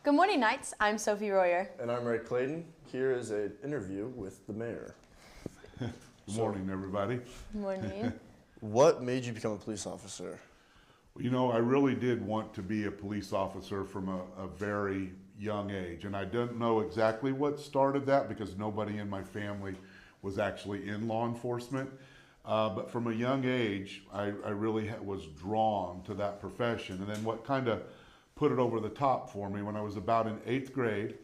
Good morning, Knights. I'm Sophie Royer. And I'm Clayton. Here is an interview with the mayor. Good morning, everybody. Good morning. What made you become a police officer? You know, I really did want to be a police officer from a very young age. And I don't know exactly what started that because nobody in my family was actually in law enforcement. But from a young age, I really was drawn to that profession. And then what kind of put it over the top for me, when I was about in 8th grade,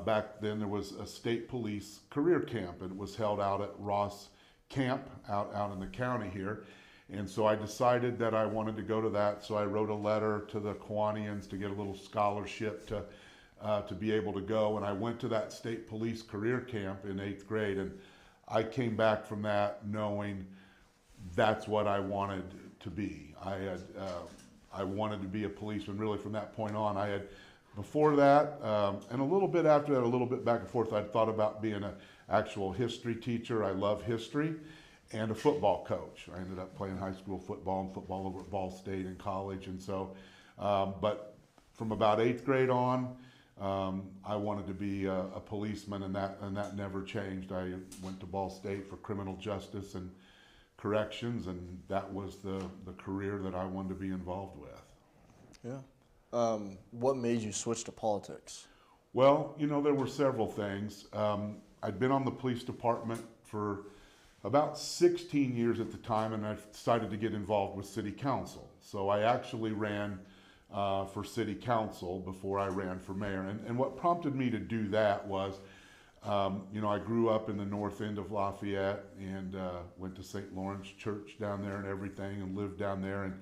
back then there was a state police career camp, and it was held out at Ross Camp out in the county here. And so I decided that I wanted to go to that. So I wrote a letter to the Kiwanians to get a little scholarship to be able to go. And I went to that state police career camp in 8th grade. And I came back from that knowing that's what I wanted to be. I wanted to be a policeman really from that point on. I had, before that, and a little bit after that, a little bit back and forth, I'd thought about being an actual history teacher. I love history. And a football coach. I ended up playing high school football and football over at Ball State in college. And so, but from about 8th grade on, I wanted to be a policeman, and that never changed. I went to Ball State for criminal justice and corrections, and that was the career that I wanted to be involved with. Yeah. What made you switch to politics? Well, you know, there were several things. I'd been on the police department for about 16 years at the time, and I decided to get involved with city council. So I actually ran for city council before I ran for mayor. And what prompted me to do that was, you know, I grew up in the north end of Lafayette and went to St. Lawrence Church down there and everything, and lived down there. And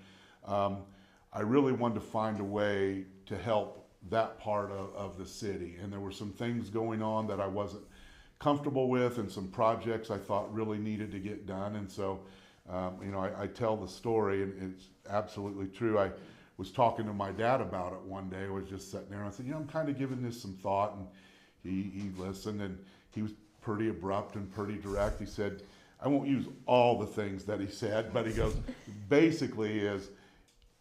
I really wanted to find a way to help that part of the city. And there were some things going on that I wasn't comfortable with, and some projects I thought really needed to get done. And so, you know, I tell the story, and it's absolutely true. I was talking to my dad about it one day. I was just sitting there, and I said, you know, I'm kind of giving this some thought. And he listened, and he was pretty abrupt and pretty direct. He said, I won't use all the things that he said, but he goes, basically is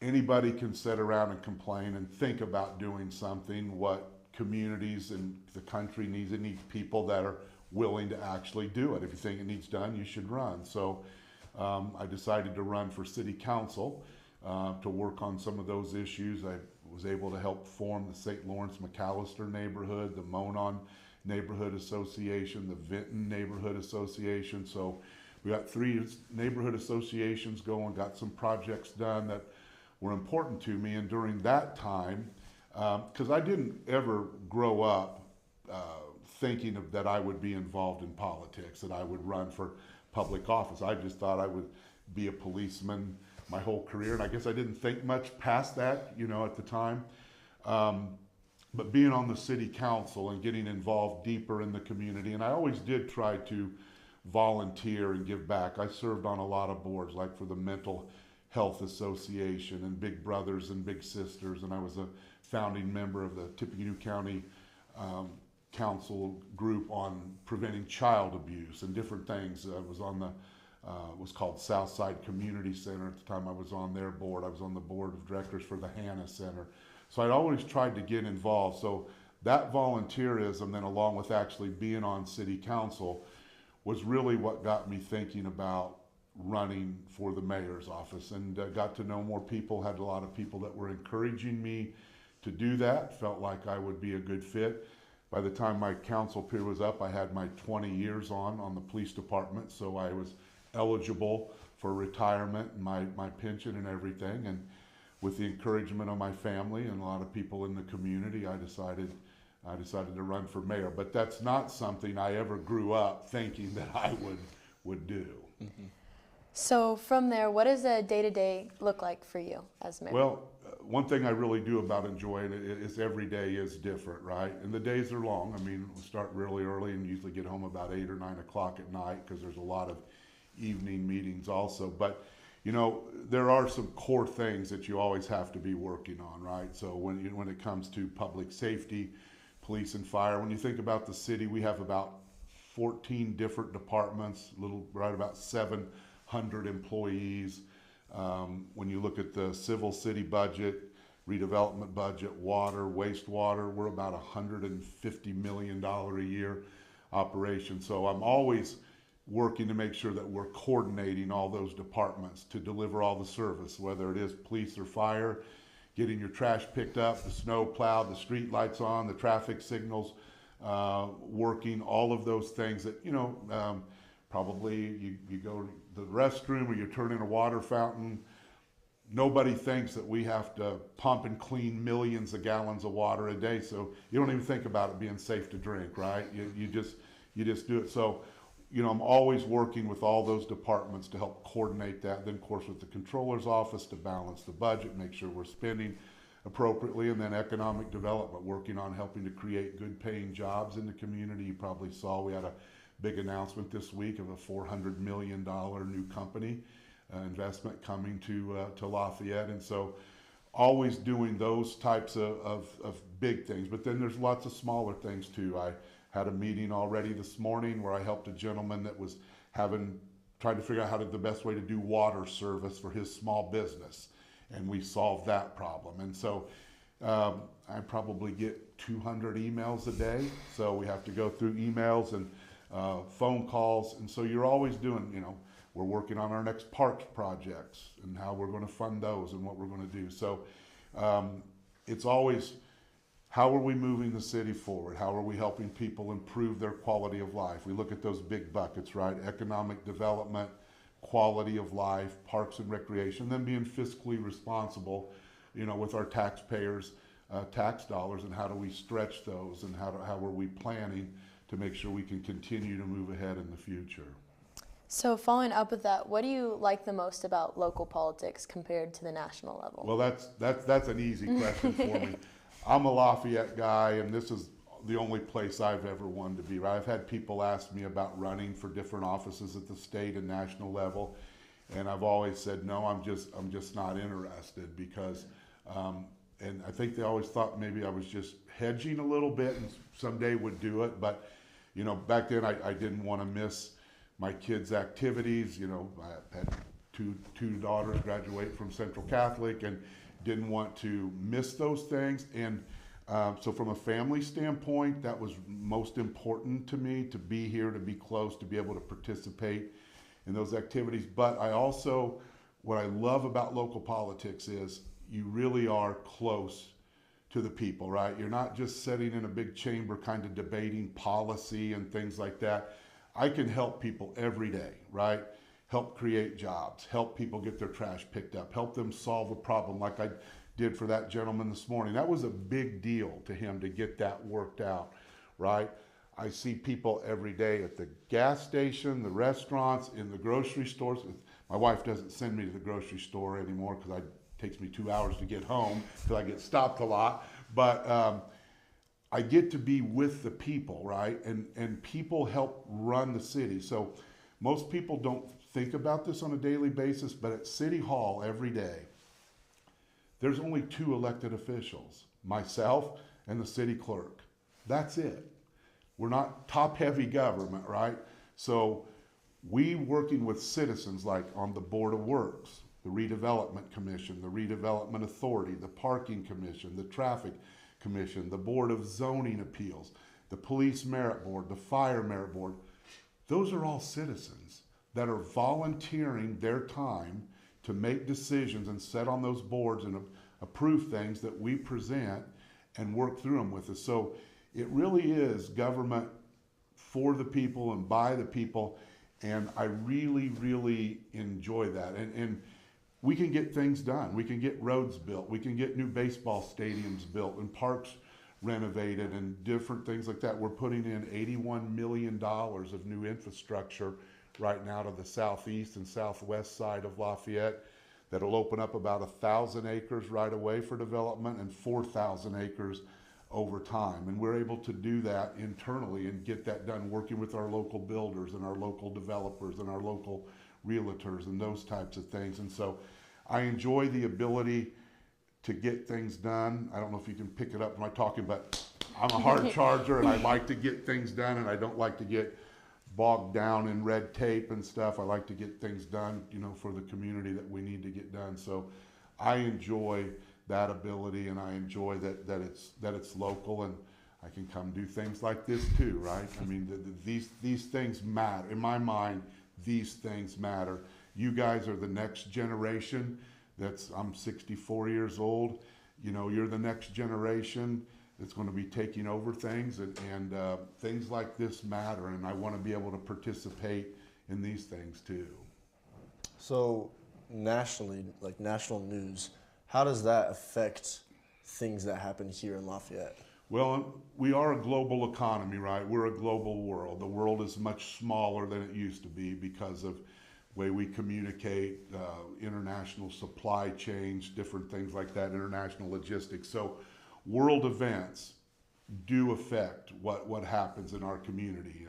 anybody can sit around and complain and think about doing something. What communities and the country needs, it needs people that are willing to actually do it. If you think it needs done, you should run. So I decided to run for city council to work on some of those issues. I was able to help form the St. Lawrence McAllister neighborhood, the Monon Neighborhood Association, the Vinton Neighborhood Association. So we got 3 neighborhood associations going, got some projects done that were important to me. And during that time, because I didn't ever grow up thinking that I would be involved in politics, that I would run for public office. I just thought I would be a policeman my whole career, and I guess I didn't think much past that, you know, at the time. But being on the city council and getting involved deeper in the community, and I always did try to volunteer and give back. I served on a lot of boards, like for the Mental Health Association and Big Brothers and Big Sisters, and I was a founding member of the Tippecanoe County Council group on preventing child abuse and different things. I was on the was called Southside Community Center at the time. I was on their board. I was on the board of directors for the Hannah Center. So I'd always tried to get involved. So that volunteerism, then along with actually being on city council, was really what got me thinking about running for the mayor's office, and got to know more people, had a lot of people that were encouraging me to do that, felt like I would be a good fit. By the time my council period was up, I had my 20 years on the police department, so I was eligible for retirement and my pension and everything. And with the encouragement of my family and a lot of people in the community, I decided to run for mayor. But that's not something I ever grew up thinking that I would do. Mm-hmm. So from there, what does a day-to-day look like for you as mayor? Well, one thing I really do about enjoying it is every day is different, right? And the days are long. I mean, we start really early and usually get home about 8 or 9 o'clock at night because there's a lot of evening meetings also. But, you know, there are some core things that you always have to be working on, right? So when it comes to public safety, police and fire, when you think about the city, we have about 14 different departments, right about 700 employees. When you look at the civil city budget, redevelopment budget, water, wastewater. We're about $150 million a year operation. So I'm always working to make sure that we're coordinating all those departments to deliver all the service, whether it is police or fire, getting your trash picked up, the snow plowed, the street lights on, the traffic signals working, all of those things that, probably you go to the restroom or you turn in a water fountain. Nobody thinks that we have to pump and clean millions of gallons of water a day, so you don't even think about it being safe to drink, right? You just do it. So, I'm always working with all those departments to help coordinate that. Then, of course, with the controller's office to balance the budget, make sure we're spending appropriately, and then economic development, working on helping to create good paying jobs in the community. You probably saw we had a big announcement this week of a $400 million new company investment coming to Lafayette. And so always doing those types of big things. But then there's lots of smaller things too. I had a meeting already this morning where I helped a gentleman that was trying to figure out the best way to do water service for his small business. And we solved that problem. And so I probably get 200 emails a day. So we have to go through emails and phone calls. And so you're always doing, we're working on our next parks projects and how we're going to fund those and what we're going to do. So it's always, how are we moving the city forward? How are we helping people improve their quality of life? We look at those big buckets, right? Economic development, quality of life, parks and recreation, then being fiscally responsible, with our taxpayers' tax dollars, and how do we stretch those, and how are we planning to make sure we can continue to move ahead in the future. So following up with that, what do you like the most about local politics compared to the national level? Well, that's an easy question for me. I'm a Lafayette guy, and this is the only place I've ever wanted to be. Right? I've had people ask me about running for different offices at the state and national level, and I've always said no. I'm just not interested because, and I think they always thought maybe I was just hedging a little bit and someday would do it. But back then I didn't want to miss my kids' activities. I had two daughters graduate from Central Catholic and didn't want to miss those things. And so from a family standpoint, that was most important to me, to be here, to be close, to be able to participate in those activities. But what I love about local politics is you really are close to the people, right? You're not just sitting in a big chamber kind of debating policy and things like that. I can help people every day, right? Help create jobs, help people get their trash picked up, help them solve a problem like I did for that gentleman this morning. That was a big deal to him to get that worked out, right? I see people every day at the gas station, the restaurants, in the grocery stores. My wife doesn't send me to the grocery store anymore because it takes me 2 hours to get home because I get stopped a lot. But I get to be with the people, right? And people help run the city. So most people don't think about this on a daily basis, but at City Hall every day, there's only 2 elected officials, myself and the city clerk. That's it. We're not top-heavy government, right? So we working with citizens like on the Board of Works, the Redevelopment Commission, the Redevelopment Authority, the Parking Commission, the Traffic Commission, the Board of Zoning Appeals, the Police Merit Board, the Fire Merit Board. Those are all citizens that are volunteering their time to make decisions and sit on those boards and approve things that we present and work through them with us. So it really is government for the people and by the people, and I really, really enjoy that. And we can get things done. We can get roads built. We can get new baseball stadiums built and parks renovated and different things like that. We're putting in $81 million of new infrastructure right now to the southeast and southwest side of Lafayette that'll open up about 1,000 acres right away for development and 4,000 acres over time. And we're able to do that internally and get that done working with our local builders and our local developers and our local realtors and those types of things. And so I enjoy the ability to get things done. I don't know if you can pick it up when I'm talking, but I'm a hard charger and I like to get things done, and I don't like to get bogged down in red tape and stuff. I like to get things done, for the community that we need to get done. So I enjoy that ability, and I enjoy that it's local, and I can come do things like this too, right? I mean, these things matter. In my mind, these things matter. You guys are the next generation. I'm 64 years old. You know, you're the next generation that's going to be taking over things, and things like this matter, and I want to be able to participate in these things too. So nationally, like national news, how does that affect things that happen here in Lafayette? Well, we are a global economy, right? We're a global world. The world is much smaller than it used to be because of the way we communicate, international supply chains, different things like that, international logistics. So world events do affect what happens in our community.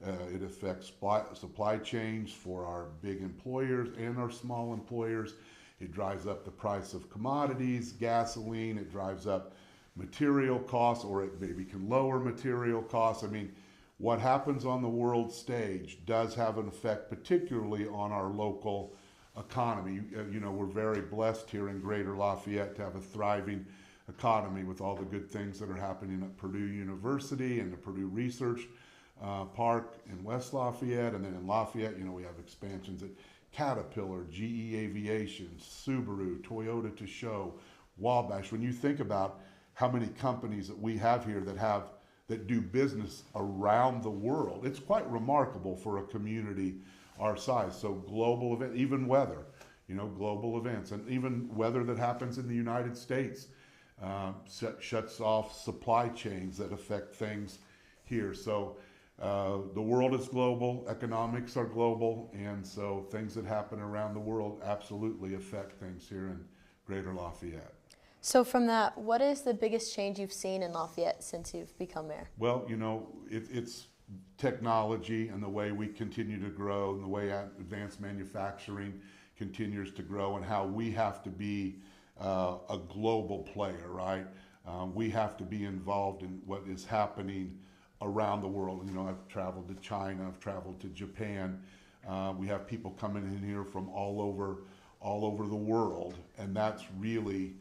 It affects supply chains for our big employers and our small employers. It drives up the price of commodities, gasoline. It drives up material costs, or it maybe can lower material costs. I mean, what happens on the world stage does have an effect, particularly on our local economy. You know, we're very blessed here in Greater Lafayette to have a thriving economy with all the good things that are happening at Purdue University and the Purdue Research Park in West Lafayette. And then in Lafayette, you know, we have expansions at Caterpillar, GE Aviation, Subaru, Toyota to show, Wabash. When you think about how many companies that we have here that do business around the world, it's quite remarkable for a community our size. So global event, even weather, you know, global events, and even weather that happens in the United States shuts off supply chains that affect things here. So the world is global, economics are global, and so things that happen around the world absolutely affect things here in Greater Lafayette. So from that, what is the biggest change you've seen in Lafayette since you've become mayor? Well, you know, it's technology and the way we continue to grow and the way advanced manufacturing continues to grow, and how we have to be a global player, right? We have to be involved in what is happening around the world. You know, I've traveled to China, I've traveled to Japan. We have people coming in here from all over the world, and that's really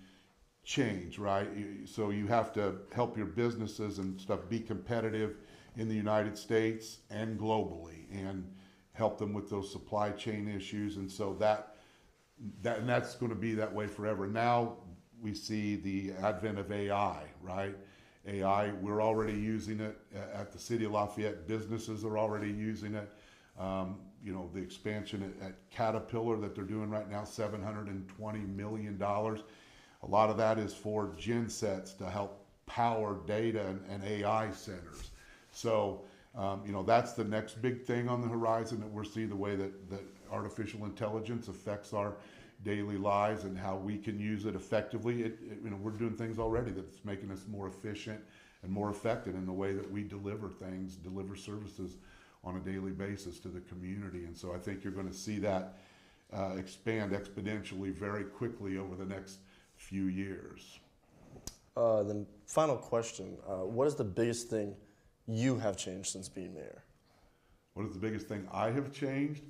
change, right? So you have to help your businesses and stuff be competitive in the United States and globally, and help them with those supply chain issues. And so that's going to be that way forever. Now we see the advent of AI, right? AI, we're already using it at the City of Lafayette. Businesses are already using it. You know, the expansion at Caterpillar that they're doing right now, $720 million. A lot of that is for gensets to help power data and AI centers. So, you know, that's the next big thing on the horizon that we're seeing, the way that artificial intelligence affects our daily lives and how we can use it effectively. You know, we're doing things already that's making us more efficient and more effective in the way that we deliver services on a daily basis to the community. And so I think you're going to see that expand exponentially very quickly over the next few years. Then final question, what is the biggest thing you have changed since being mayor? What is the biggest thing I have changed?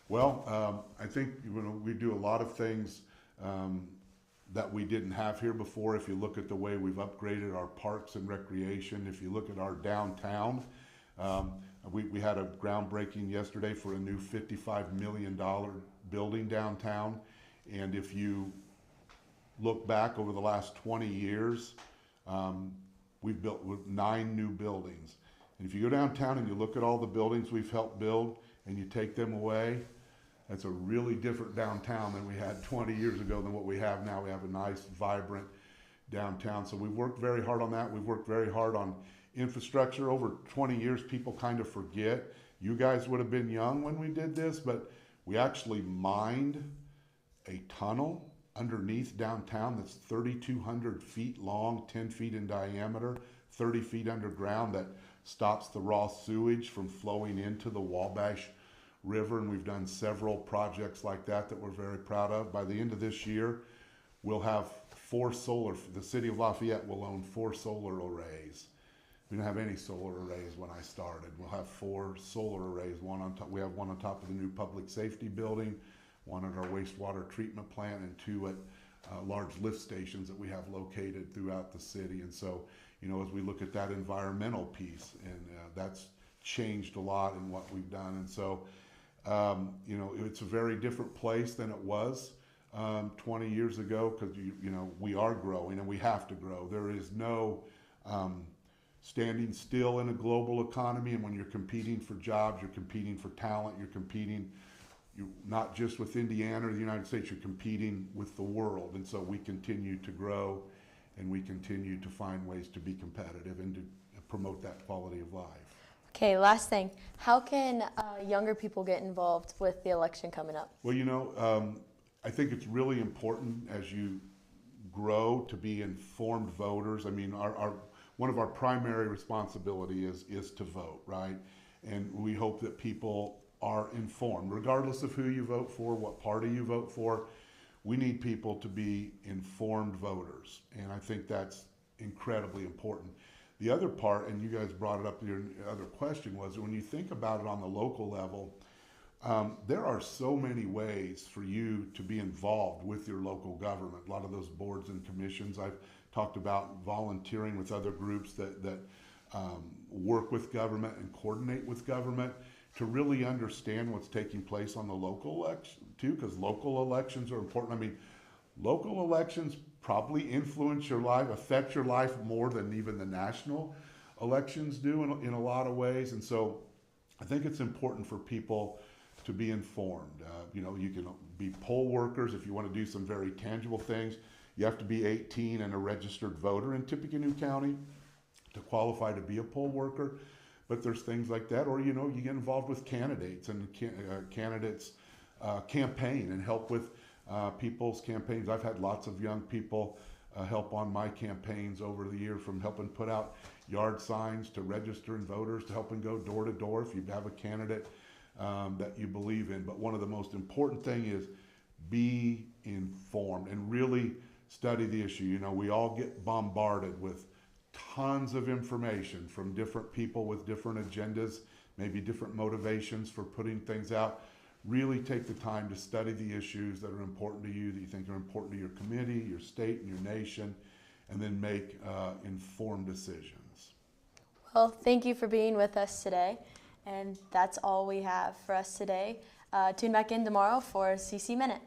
Well, I think, you know, we do a lot of things that we didn't have here before. If you look at the way we've upgraded our parks and recreation, if you look at our downtown, we had a groundbreaking yesterday for a new $55 million building downtown. And if you look back over the last 20 years, we've built 9 new buildings. And if you go downtown and you look at all the buildings we've helped build and you take them away, that's a really different downtown than we had 20 years ago than what we have now. We have a nice, vibrant downtown. So we've worked very hard on that. We've worked very hard on infrastructure. Over 20 years, people kind of forget. You guys would have been young when we did this, but we actually mined a tunnel underneath downtown that's 3,200 feet long, 10 feet in diameter, 30 feet underground, that stops the raw sewage from flowing into the Wabash River. And we've done several projects like that that we're very proud of. By the end of this year, we'll have the City of Lafayette will own 4 solar arrays. We didn't have any solar arrays when I started. We'll have 4 solar arrays. One on top. We have one on top of the new public safety building, one at our wastewater treatment plant, and 2 at large lift stations that we have located throughout the city. And so, as we look at that environmental piece, and that's changed a lot in what we've done. And so, it's a very different place than it was 20 years ago, because we are growing and we have to grow. There is no standing still in a global economy, and when you're competing for jobs, you're competing for talent, you're competing not just with Indiana or the United States, you're competing with the world. And so we continue to grow, and we continue to find ways to be competitive and to promote that quality of life. Okay, last thing. How can younger people get involved with the election coming up? Well, I think it's really important as you grow to be informed voters. I mean, one of our primary responsibility is to vote, right? And we hope that people are informed, regardless of who you vote for, what party you vote for. We need people to be informed voters, and I think that's incredibly important. The other part, and you guys brought it up in your other question, was when you think about it on the local level, there are so many ways for you to be involved with your local government. A lot of those boards and commissions. I've talked about volunteering with other groups that work with government and coordinate with government to really understand what's taking place on the local election too, because local elections are important. I mean, local elections probably influence your life, affect your life more than even the national elections do in a lot of ways. And so I think it's important for people to be informed. You can be poll workers if you want to do some very tangible things. You have to be 18 and a registered voter in Tippecanoe County to qualify to be a poll worker. But there's things like that, or you get involved with candidates and candidates campaign and help with people's campaigns. I've had lots of young people help on my campaigns over the year, from helping put out yard signs to registering voters to helping go door to door if you have a candidate that you believe in. But one of the most important thing is be informed and really study the issue. We all get bombarded with tons of information from different people with different agendas, maybe different motivations for putting things out. Really take the time to study the issues that are important to you, that you think are important to your committee, your state, and your nation, and then make informed decisions. Well, thank you for being with us today, and that's all we have for us today. Tune back in tomorrow for CC Minute.